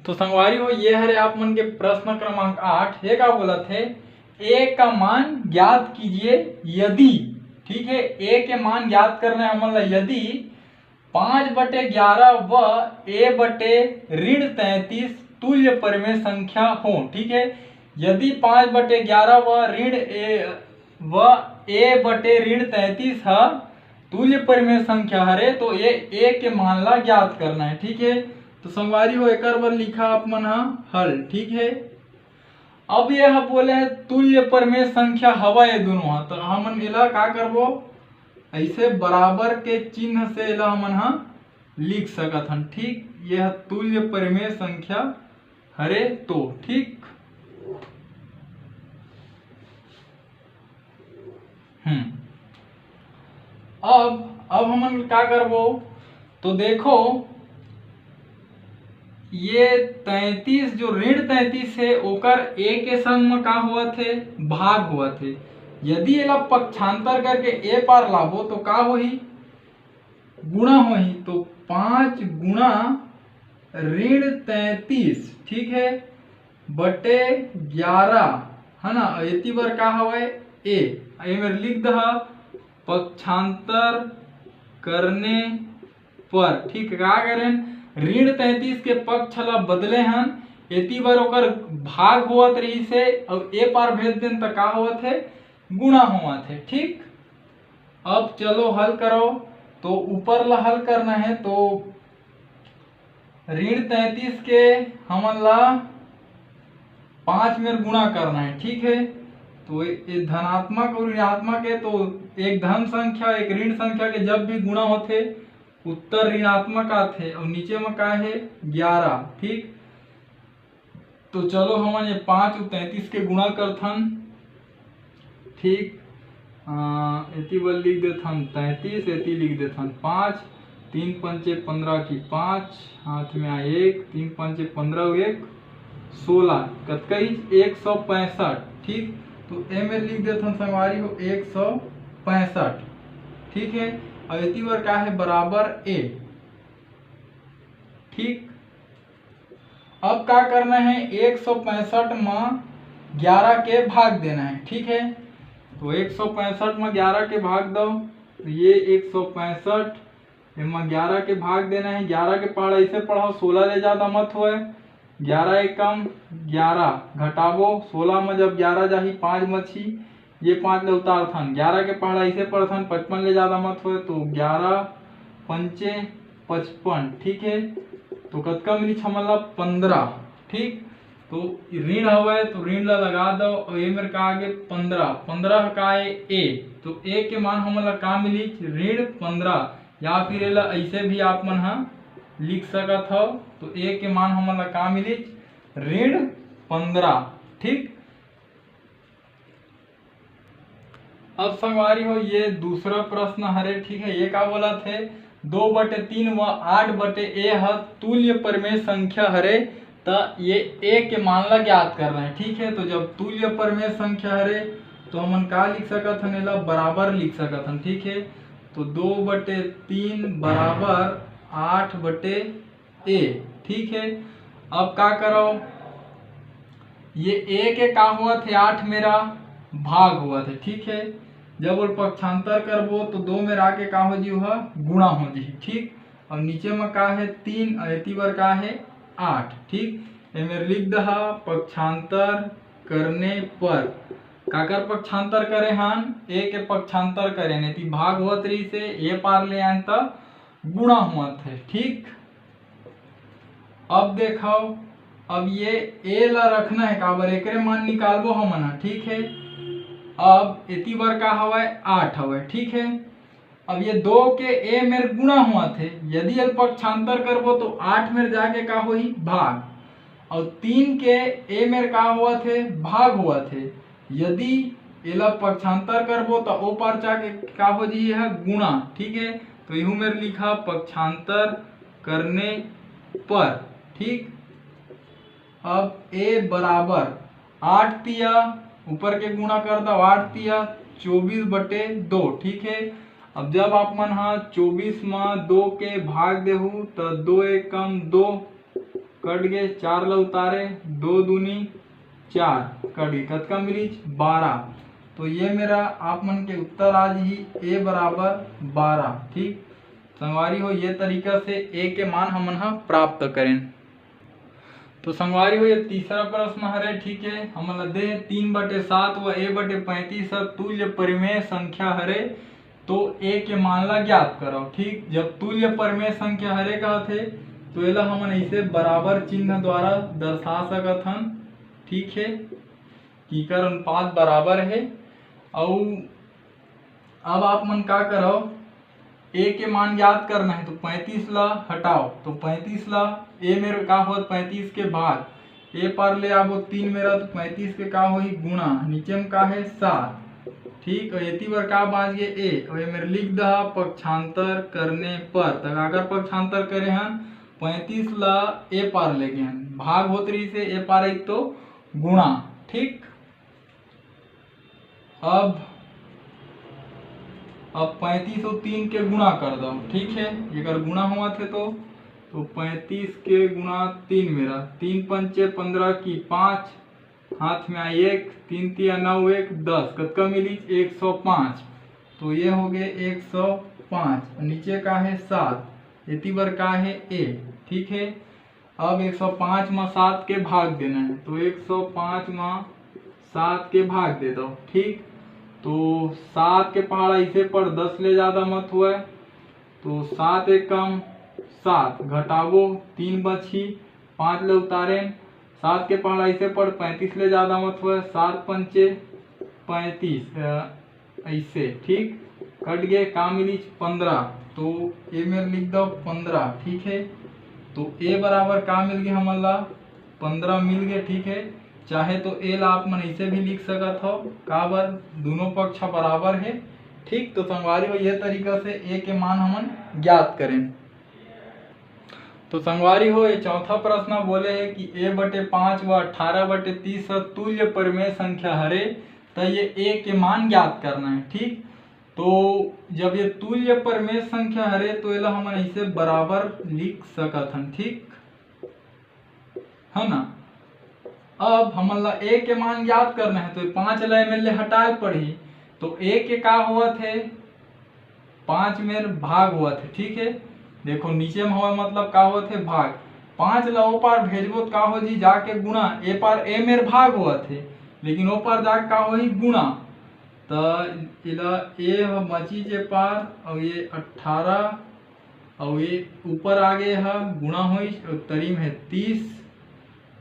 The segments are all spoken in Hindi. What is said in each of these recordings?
तो संगवारी हो ये हरे आप मन के प्रश्न क्रमांक 8 ये का बोला थे ए का मान ज्ञात कीजिए यदि, ठीक है, ए के मान ज्ञात करना है हमन ला यदि 5/11 व a/-33 तुल्य परिमेय संख्या हो, ठीक है। यदि 5/11 व a/-33 है तुल्य परिमेय संख्या हरे तो ये ए के मान ला ज्ञात करना है, ठीक है। तो संगवारी हो एक बार लिखा आप मन हल, ठीक है। अब यह बोले है तुल्य परिमेय संख्या हवा ये दोनों, तो हमन एला का करबो ऐसे बराबर के चिन्ह से एला हमन लिख सकत हन, ठीक। यह तुल्य परिमेय संख्या हरे तो, ठीक। अब हमन का करबो तो देखो ये 33 जो ऋण 33 है ओकर ए के संग में का हुआ थे भाग हुआ थे। यदि एला पक्षांतर करके ए पार लाबो तो का होही गुणा होही, तो 5 गुणा ऋण 33, ठीक है, बटे 11 है ना। इति बार का हवे ए में लिख दहा पक्षांतर करने पर, ठीक है। का करें ऋण 33 के पक्ष ला बदले हन, इति बार ओकर भाग होवत रही से और ए पार भेज देन तो का होवत है गुणा होवत है, ठीक। अब चलो हल करो, तो ऊपर ला हल करना है तो ऋण 33 के हमन ला 5 में गुणा करना है, ठीक है। तो ये धनात्मक और ऋणात्मक है, तो एक धन संख्या एक ऋण संख्या के जब भी गुणा होते उत्तर ऋणात्मक आते और नीचे में का है 11, ठीक। तो चलो हमन ये 5 और 33 के गुणा करथन, ठीक। इति बल लिख देथन 33, इति लिख देथन 5, 3 पंचे 15 की 5, हाथ में आए 1, 3 पंचे 15 1 16 कतकई 165, ठीक। तो ए में लिख देथन संगवारी हो 165, ठीक है। और इति बार क्या है बराबर ए, ठीक। अब क्या करना है 165 में 11 के भाग देना है, ठीक है। तो 165 में 11 के भाग दो, तो ये 165 में 11 के भाग देना है। 11 के पहाड़ ऐसे पढ़ाओ 16 ले ज्यादा मत होए, 11 एकम 11 घटाबो 16 में जब 11 जाही 5 मछी ये 5 ले उतार थन, 11 के पहाड़ ऐसे पढ़थन 55 ले ज्यादा मत होए, तो 11 पंचे 55, ठीक है। तो कतका मिली छमला 15, ठीक। तो ऋण हवे तो ऋण ला लगा दो और ए मेरे का आगे 15 का है ए, तो ए के मान हमन ला का मिली ऋण 15, या फिर एला ऐसे भी आप मन लिख सकत हो। तो ए के मान हमन ला का मिली ऋण 15, ठीक। अब संगवारी हो ये दूसरा प्रश्न हरे, ठीक है। ये का बोला थे 2/3 व 8/a है तुल्य परिमेय संख्या हरे, तो ये ए के मान ला ज्ञात करना है, ठीक है। तो जब तुल्य परिमेय संख्या हरे तो हमन का लिख सकत हन एला बराबर लिख सकत हन, ठीक है। तो 2/3 बराबर 8/a, ठीक है। अब का करो ये ए के का हुआ थे 8 मेरा भाग हुआ थे, ठीक है। जब वो पक्षांतर करबो तो 2 में आके का हो जी गुणा हो जी, ठीक। और नीचे में का है 3 इति बार का है 8, ठीक। एमें लिख दहा पक्षांतर करने पर काकर पक्षांतर करे हन ए के पक्षांतर करे नहीं भाग होत रही से ए पार ले आन त गुणा हुआ थे, ठीक। अब देखो अब ये ए ला रखना है काबर एकरे मान निकालबो हमन, ठीक है। अब इति बार का हवाए 8 हवाए, ठीक है। अब ये 2 के ए मेरे गुणा हुआ थे, यदि एल पक्षांतर करबो तो 8 में जाके का होई भाग, और 3 के ए मेरे का हुआ थे भाग हुआ थे। यदि एला पक्षांतर करबो तो ओ पार जाके का हो जी है गुणा, ठीक है। तो यहू मेरे लिखा पक्षांतर करने पर, ठीक। अब ए बराबर 8 तिया ऊपर के गुणा कर दो 8 तिया 24/2, ठीक है। अब जब आप मन 24 में 2 के भाग देहू तो 2 एकम 2 कट गए, 4 ला उतारे, 2 दूनी 4 कट गई, कतका मिली 12। तो ये मेरा आप मन के उत्तर आज ही ए बराबर 12। ठीक संगवारी हो, ये तरीका से ए के मान हमन हा प्राप्त करें। तो संगवारी हो, ये तीसरा प्रश्न हरे। ठीक है, हमन दे 3/7 व a/35 तुल्य परिमेय संख्या हरे, तो ए के मान ला ज्ञात करो। ठीक, जब तुल्य परिमेय संख्या हरे कहथे तो एला हमन ऐसे बराबर चिन्ह द्वारा दर्शा सकत हन। ठीक है, की कर अनुपात बराबर है। और अब आप मन का करो, ए के मान याद करना है, तो 35 ला हटाओ, तो 35 ला ए मेरे का होत 35 के भाग, ए पर ले आबो 3 मेरा, तो 35 के का होई गुणा, नीचे में का है 7। ठीक, और एती बार का बाज गए ए, और ये मेरे लिख दहा पक्षांतर करने पर, तक अगर पक्षांतर करे हन 35 ला ए पार ले गए हन, भाग होत रही से ए पार एक तो गुणा। ठीक, अब 35 और 3 के गुणा कर दो। ठीक है, अगर गुणा हुआ थे तो 35 के गुणा 3 मेरा, 3 पंचे 15 की 5, हाथ में आई 1, 3 तिया 9, 1 10, कतका मिली 105। तो ये हो गए 105, नीचे का है 7, इति बार का है ए। ठीक है, अब 105 में 7 के भाग देना है, तो 105 में 7 के भाग दे दो। ठीक, तो 7 के पहाड़ा इसे पर 10 ले ज्यादा मत हुआ, तो 7 एक कम 7 घटावो 3 बची, 5 ले उतारे, 7 के पहाड़ा इसे पर 35 ले ज्यादा मत हुआ, 7 पंचे 35 ऐसे। ठीक, कट गए, का मिली 15, तो ए में लिख दो 15। ठीक है, तो ए बराबर का मिल गया हमन ला 15 मिल गए। ठीक है, चाहे तो ए ला आप मन ऐसे भी लिख सकत हो, का बर दोनों पक्ष बराबर है। ठीक, तो संगवारी हो, यह तरीका से ए के मान हमन ज्ञात करें। तो संगवारी हो, ये चौथा प्रश्न बोले है कि a/5 व 18/30 तुल्य परिमेय संख्या हरे, तो ये ए के मान ज्ञात करना है। ठीक, तो जब ये तुल्य परिमेय संख्या हरे तो एला हमन ऐसे बराबर लिख सकत हन। ठीक है ना, अब हमन ला ए के मान ज्ञात करना है, तो 5 ला एमे ले हटाए पड़ी, तो ए के का हुआ थे 5 में भाग हुआ थे। ठीक है, देखो नीचे में हुआ मतलब का हुआ थे भाग, 5 ला ओ पार भेजबो का हो जी जाके गुणा, ए पार ए मेर भाग हुआ थे, लेकिन ओ पार जाके का हो गुणा, तो इला ए बची जे पार, और ये 18, और ये ऊपर आगे है गुणा हुई, तरीम है 30।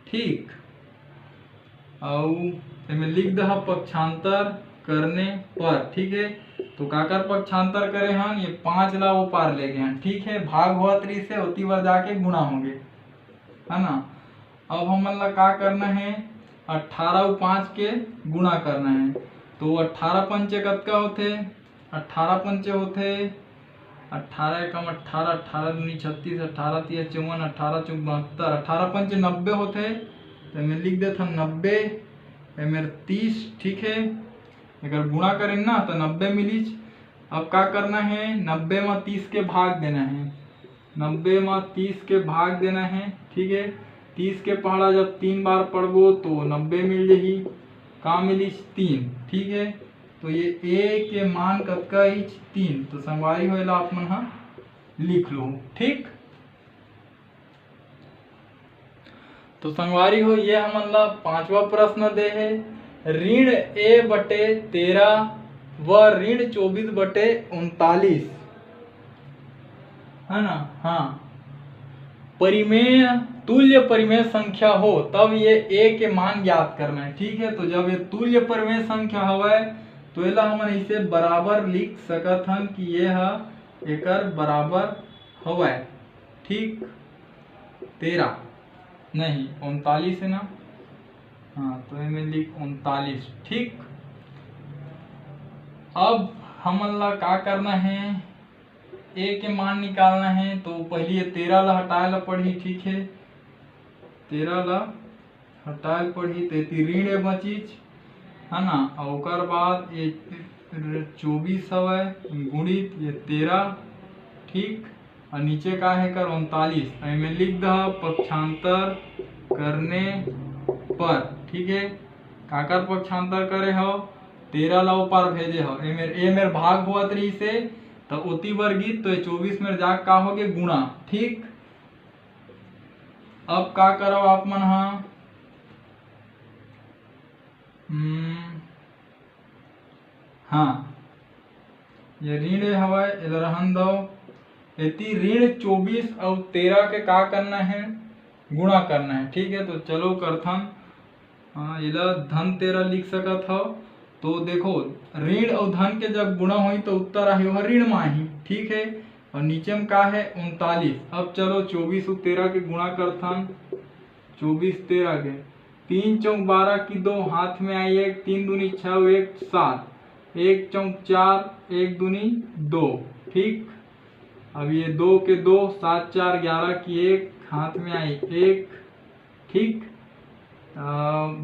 ठीक, और इनमें लिख दहा पक्षांतर करने पर। ठीक है, तो काकर पक्षांतर करे हन, ये 5 ला वो पार ले गए हन। ठीक है, भाग हुआ 3 से उती बार जाके गुणा होंगे, है ना। अब हमन ला का करना है, 18 और 5 के गुणा करना है, तो 18 पंचे कतका होते, 18 पंचे होते 18 कम 18, 18 दूनी 36, 18 तिया 54, 18 चौक 72, 18 पंचे 90 होते, तो मैं लिख देता 90 मेरे 30। ठीक है, अगर गुणा करें ना तो 90 मिली। अब क्या करना है, 90 में 30 के भाग देना है, 90 में 30 के भाग देना है। ठीक है, 30 के पहाड़ा जब 3 बार पढ़बो तो 90 मिल जाही, का मिली 3। ठीक है, तो ये ए के मान कतका 3, तो संगवारी होएला आप मन हा लिख लो। ठीक, तो संगवारी हो, ये हमन ला 5वां प्रश्न दे है, ऋण a/13 व ऋण 24/39, है ना। हाँ, परिमेय तुल्य परिमेय संख्या हो तब ये ए के मान ज्ञात करना है। ठीक है, तो जब ये तुल्य परिमेय संख्या हवै तो एला हमन ऐसे बराबर लिख सकत हन कि ये हा एकर बराबर हवै। ठीक, 13 नहीं 39 है ना, हाँ, तो इनमें लिख 39। ठीक, अब हमन ला का करना है, ए के मान निकालना है, तो पहले ये 13 ला हटाए ला पड़ी। ठीक है, 13 ला हटाए पड़ी, तो ऋण ए बचीच, है ना, और ओकर बाद ये 24 हवै गुणित ये 13। ठीक, और नीचे का है कर 39 में लिख द पक्षांतर करने पर, ठीक है। काकर पक्षांतर करे हो 13 ला ऊपर भेजे हो, ए मेरे भाग हुआ 3 से तो ओती वर्गित, तो 24 में जा का हो गए गुणा, ठीक। अब का करो आप मन हाँ ये ऋण हवा रहन दो, यदि ऋण 24 और 13 के का करना है गुणा करना है, ठीक है। तो चलो करथन इला धन 13 लिख सकत हो। तो देखो ऋण और धन के जब गुणा हुई तो उत्तर आई वह ऋण माही, ठीक है। और नीचे में का है 39। अब चलो 24 और 13 के गुणा करथन, 24 13 के 3 चौक 12 की 2 हाथ में आई 1, 3 दूनी 6 1 7, 1 चौक 4 1 दूनी 2, ठीक। अब ये 2 के 2 7 4 11 की 1 हाथ में आई 1, ठीक।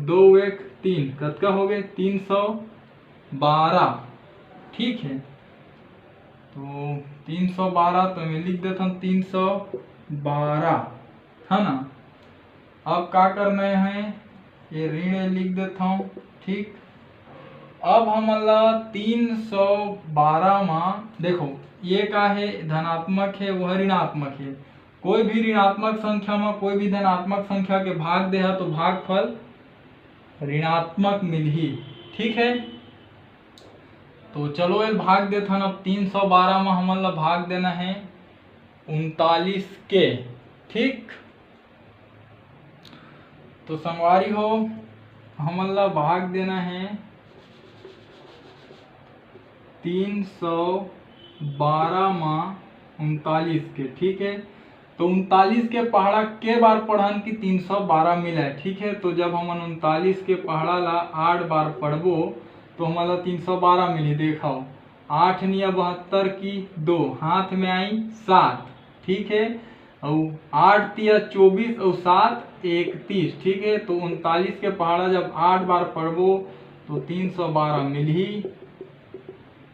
2 1 3 कतका हो गए 312, ठीक है। तो 312 तो मैं लिख देता हूँ 312, है ना। अब का करना है ये ऋण लिख देता हूँ, ठीक। अब हमला 312 में देखो ये का है धनात्मक है वह ऋणात्मक है। कोई भी ऋणात्मक संख्या में कोई भी धनात्मक संख्या के भाग दे तो भागफल ऋणात्मक मिलही, ठीक है। तो चलो ये भाग देते हैं। अब 312 में हमला भाग देना है 39 के, ठीक। तो संगवारी हो हमला भाग देना है 312 में 39 के, ठीक है। तो 39 के पहाड़ा के बार पढ़न की 312 मिला है, ठीक है। तो जब हम 39 के पहाड़ा ला 8 बार पढ़बो तो हमारा 312 मिली। देखो 8 निया 72 की 2 हाथ में आई 7, ठीक है। और 8 तिया 24 और 7 31, ठीक है। तो 39 के पहाड़ा जब 8 बार पढ़बो तो 312 मिली।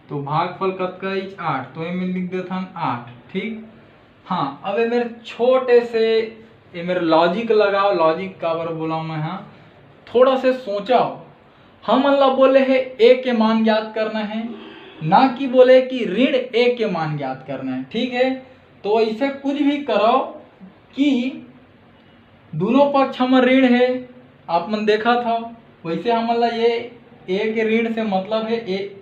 तो भागफल कतका 8, तो ये लिख देता 8, ठीक। हाँ अब ये मेरे छोटे से ये मेरे लॉजिक लगाओ, लॉजिक का बार बोला मैं, हाँ थोड़ा से सोचाओ। हम अल्लाह बोले है ए के मान ज्ञात करना है, ना कि बोले कि ऋण ए के मान ज्ञात करना है, ठीक है। तो ऐसे कुछ भी करो कि दोनों पक्ष हम ऋण है, आप मन देखा था वैसे हम अल्लाह ये ए के ऋण से मतलब है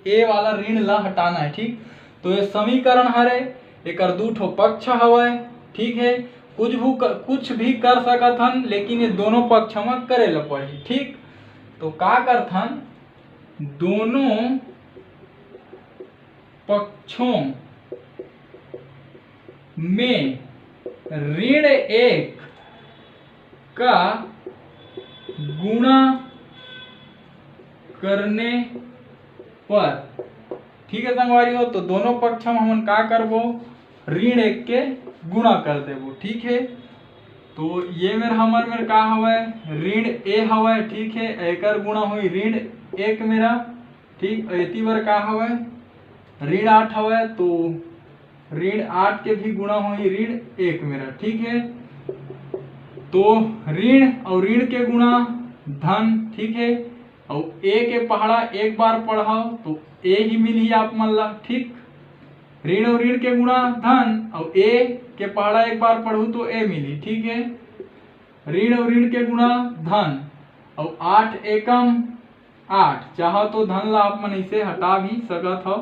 ए वाला ऋण ला हटाना है, ठीक। तो ये समीकरण हरे एक दू ठो पक्ष हवाए, ठीक है। कुछ भी कर सकत हन लेकिन ये दोनों पक्ष में करे ला पड़ी, ठीक। तो का करथन दोनों पक्षों में ऋण 1 का गुणा करने पर, ठीक है संगवारी हो। तो दोनों पक्ष में हम का करबो ऋण 1 के गुणा कर देबो, ठीक है। तो ये मेरे का हवा ऋण ए हवा, ठीक है। एकर गुणा हुई ऋण 1 मेरा, ठीक। एती बार का हवा ऋण 8 हवा, तो ऋण 8 के भी गुणा हुई ऋण 1 मेरा, ठीक है। तो ऋण और ऋण के गुणा धन, ठीक है। और ए के पहाड़ा एक बार पढ़ाओ तो ए ही मिली आप मन ला, ठीक। ऋण और ऋण के गुणा धन और ए के पहाड़ा एक बार पढ़ू तो ए मिली, ठीक है। ऋण और ऋण के गुणा धन और 8 एकम 8, चाहो तो धन ला आप मन इसे हटा भी सकत हो।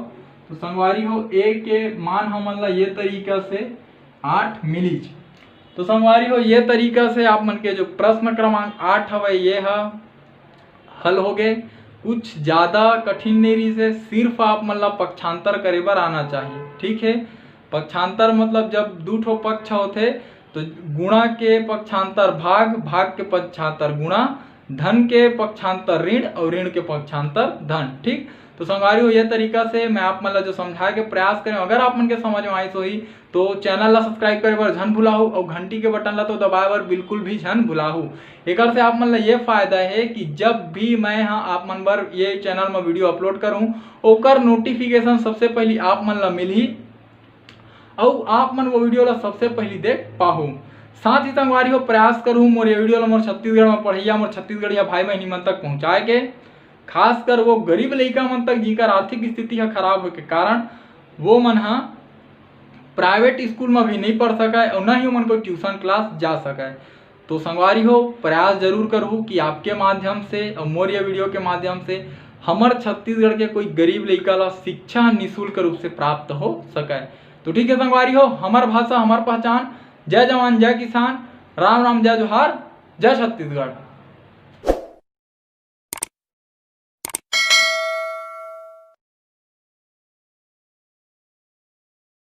तो संगवारी हो ए के मान हमन ला ये तरीका से 8 मिली। तो संगवारी हो ये तरीका से आप मन के जो प्रश्न क्रमांक 8 हवे ये हल हो गए। कुछ ज्यादा कठिन नहीं रही से, सिर्फ आप मन ला पक्षांतर करे बर आना चाहिए, ठीक है। पक्षांतर मतलब जब दू ठो पक्ष होते तो गुणा के पक्षांतर भाग, भाग के पक्षांतर गुणा, धन के पक्षांतर ऋण और ऋण के पक्षांतर धन, ठीक। तो संगवारी हो ये तरीका से मैं आप मन ला जो समझाए के प्रयास करें। अगर आप मन के समझ में आई सोही तो चैनल ला सब्सक्राइब करे बर झन भुलाहू और घंटी के बटन ला तो दबाए बर बिल्कुल भी झन भुलाहू। एकर से आप मन ला ये फायदा है कि जब भी मैं आप मन बर ये चैनल में वीडियो अपलोड करूं ओकर नोटिफिकेशन सबसे पहले आप मन ला मिलही। और आप मन वो वीडियो ला सबसे पहले देख पाहू। साथ ही संगवारी हो प्रयास करूँ मोर ये वीडियो ला मोर छत्तीसगढ़ में पढ़िया मोर छत्तीसगढ़िया भाई बहनी मन तक पहुँचाए के, खासकर वो गरीब लइका मन तक जिनकर आर्थिक स्थिति है खराब हो के कारण वो मन हा प्राइवेट स्कूल में भी नहीं पढ़ सके और न ही मन कोई ट्यूशन क्लास जा सके। तो संगवारी हो प्रयास जरूर करूँ कि आपके माध्यम से और मोर ये वीडियो के माध्यम से हमार छत्तीसगढ़ के कोई गरीब लइका ला शिक्षा निःशुल्क रूप से प्राप्त हो सके। तो ठीक है संगवारी हो, हमार भाषा हमार पहचान। जय जवान जय किसान, राम राम जय जोहार, जय छत्तीसगढ़।